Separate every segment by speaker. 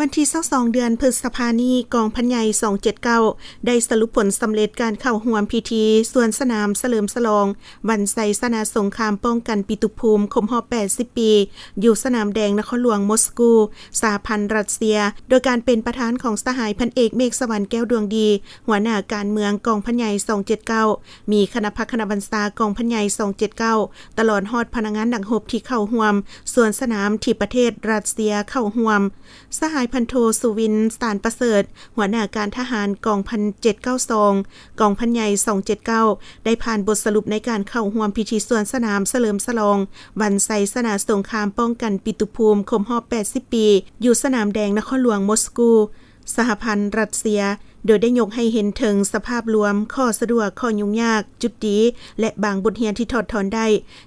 Speaker 1: วันที่22เดือนพฤษภาคมนี้กองพันใหญ่279ได้สรุปผลสำเร็จการเข้าร่วมพิธีสวนสนามเฉลิมฉลองวันไสยศาสนาสงครามป้องกันปิตุภูมิครบรอบ80 ปีอยู่สนามแดงนครหลวงมอสโกสหพันธ์รัสเซียโดยการเป็นประธานของสหายพันเอกเมฆสวรรค์แก้วดวงดีหัวหน้าการเมืองกองพันใหญ่279มีคณะพักคณะบัญชากองพันใหญ่279ตลอดฮอดพนักงานดักหบที่เข้าร่วมสวนสนามที่ประเทศรัสเซียเข้าร่วมสหายพันโทสุวินสารประเสริฐหัวหน้าการทหารกองพัน792กองพันใหญ่279ได้ผ่านบทสรุปในการเข้าร่วมพิธีสวนสนามเฉลิมฉลองวันไสยศาสนาสงครามป้องกันปิตุภูมิครบรอบ80 ปีอยู่สนามแดงนครหลวงมอสโกสหพันธ์รัสเซียโดยได้ยกให้เห็นถึงสภาพรวมข้อสะดวกข้อยุ่งยากจุดดีและบางบทเรียนที่ถอดถอนได้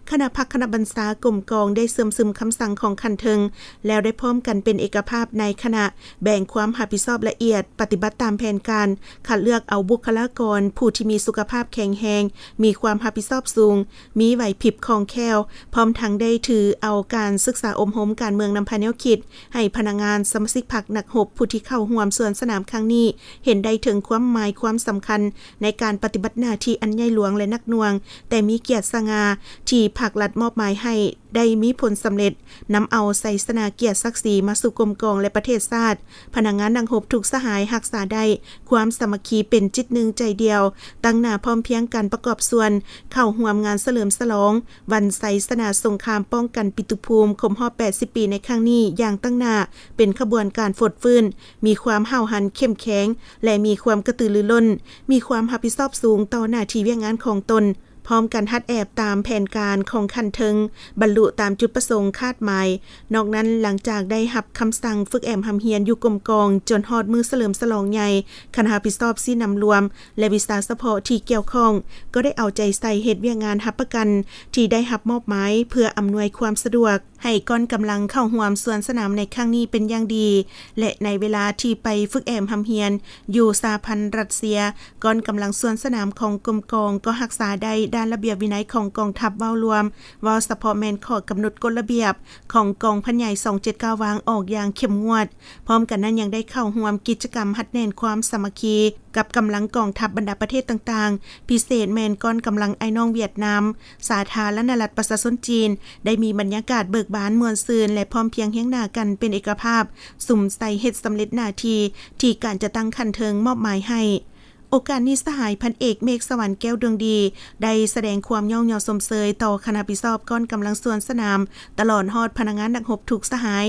Speaker 1: คณะพักคณะบัญชากรมกองได้เสื่อมซึมคำสั่งของคันเทิงแล้วได้พร้อมกันเป็นเอกภาพในคณะแบ่งความรับผิดชอบละเอียดปฏิบัติตามแผนการคัดเลือกเอาบุคลากรผู้ที่มีสุขภาพแข็งแรงมีความรับผิดชอบสูงมีไหวพริบคล่องแคล่วพร้อมทั้งได้ถือเอาการศึกษาอบรมการเมืองนำพาแนวคิดให้พนักงานสมาชิกพรรคนักรบผู้ที่เข้าร่วมสวนสนามครั้งนี้เห็นได้ถึงความหมายความสำคัญในการปฏิบัติหน้าที่อันใหญ่หลวงและนักหน่วงแต่มีเกียรติสง่าที่ภาครัฐมอบหมายให้ได้มีผลสำเร็จนำเอาไสยศาสนาเกียรติศักดิ์ศรีมาสู่กรมกองและประเทศชาติพนักงานดังหบทุกสหายรักษาได้ความสามัคคีเป็นจิตหนึ่งใจเดียวตั้งหน้าพร้อมเพียงกันประกอบส่วนเข้าร่วมงานเฉลิมฉลองวันไสยศาสนาสงครามป้องกันปิตุภูมิครบรอบ80 ปีในครั้งนี้อย่างตั้งหน้าเป็นขบวนการฟดฟื้นมีความห้าวหันเข้มแข็งและมีความกระตือรือร้นมีความรับผิดชอบสูงต่อหน้าที่เวียกงานของตนพร้อมกันฮัดแอบตามแผนการของคันเทิงบรรลุตามจุดประสงค์คาดหมายนอกนั้นหลังจากได้รับคำสั่งฝึกแอมหำเฮียนอยู่กรมกองจนฮอดมือเฉลิมฉลองใหญ่คณะรับผิดชอบซี่นำรวมและวิสาเฉพาะที่เกี่ยวข้องก็ได้เอาใจใส่เฮ็ดเวียกงานรับประกันที่ได้รับมอบหมายเพื่ออำนวยความสะดวกให้กองกำลังเข้าร่วมสวนสนามในครั้งนี้เป็นอย่างดีและในเวลาที่ไปฝึกแอมหำเฮียนอยู่สหพันธ์รัสเซียกองกำลังสวนสนามของกรมกองก็รักษาได้ด้านระเบียบวินัยของกองทัพเว้ารวมว่าเฉพาะแม่นข้อกำหนดกฎระเบียบของกองพันใหญ่279วางออกอย่างเข้มงวดพร้อมกันนั้นยังได้เข้าร่วมกิจกรรมหัดแน่นความสามัคคีกับกำลังกองทัพบรรดาประเทศต่างๆพิเศษแม่นก้อนกำลังไอ้น้องเวียดนามสาธารณรัฐประชาชนจีนได้มีบรรยากาศเบิกบานม่วนซื่นและพร้อมเพียงเฮียงหน้ากันเป็นเอกภาพสุ่มใส่เฮ็ดสำเร็จหน้าที่การจะตั้งคันเทิงมอบหมายให้โอกาสนี้สหายพันเอกเมฆสวรรค์แก้วดวงดีได้แสดงความย่อมเยาสมเสยต่อคณะรับผิดชอบก้อนกำลังสวนสนามตลอดฮอดพนักงานนักรบทุกสหาย